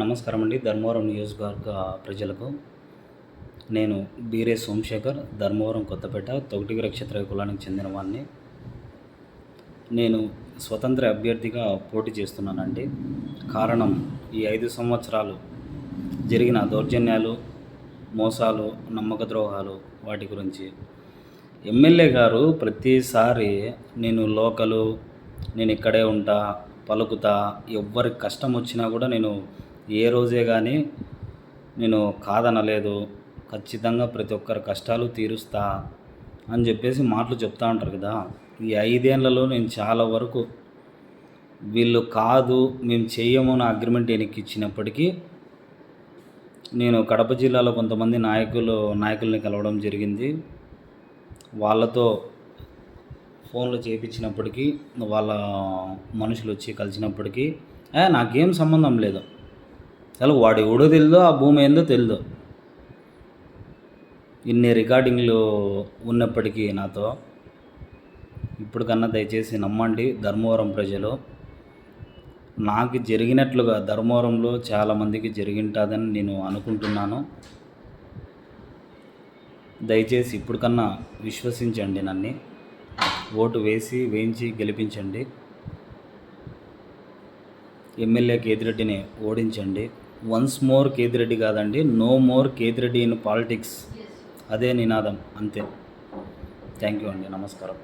నమస్కారం అండి. ధర్మవరం నియోజకవర్గ ప్రజలకు నేను బీరే సోమశేఖర్, ధర్మవరం కొత్తపేట తొగటిగిరి క్షత్రియ కులానికి చెందిన వాడిని. నేను స్వతంత్ర అభ్యర్థిగా పోటీ చేస్తున్నానండి. కారణం ఈ 5 సంవత్సరాలు జరిగిన దౌర్జన్యాలు, మోసాలు, నమ్మక ద్రోహాలు వాటి గురించి. ఎమ్మెల్యే గారు ప్రతిసారి నేను లోకలు, నేను ఇక్కడే ఉంటా, పలుకుతా, ఎవ్వరికి కష్టం వచ్చినా కూడా నేను ఏ రోజే కానీ నేను కాదనలేదు, ఖచ్చితంగా ప్రతి ఒక్కరి కష్టాలు తీరుస్తా అని చెప్పేసి మాటలు చెప్తా ఉంటారు కదా. ఈ 5 ఏళ్లలో నేను చాలా వరకు వీళ్ళు కాదు మేము చెయ్యము అని అగ్రిమెంట్ ఎన్నికిచ్చినప్పటికీ నేను కడప జిల్లాలో కొంతమంది నాయకుల్ని కలవడం జరిగింది. వాళ్ళతో ఫోన్లు చేయించినప్పటికీ, వాళ్ళ మనుషులు వచ్చి కలిసినప్పటికీ నాకేం సంబంధం లేదు, అసలు వాడు ఎవడో తెలియదో, ఆ భూమి ఏందో తెలియదు. ఇన్ని రికార్డింగ్లు ఉన్నప్పటికీ నాతో ఇప్పటికన్నా దయచేసి నమ్మండి ధర్మవరం ప్రజలు. నాకు జరిగినట్లుగా ధర్మవరంలో చాలామందికి జరిగింటుందని నేను అనుకుంటున్నాను. దయచేసి ఇప్పటికన్నా విశ్వసించండి, నన్ను ఓటు వేయించి గెలిపించండి. ఎమ్మెల్యే కేతిరెడ్డిని ఓడించండి. వన్స్ మోర్ కేతిరెడ్డి కాదండి, no more Kethireddy in politics, అదే నినాదం, అంతే. థ్యాంక్ యూ అండి. నమస్కారం.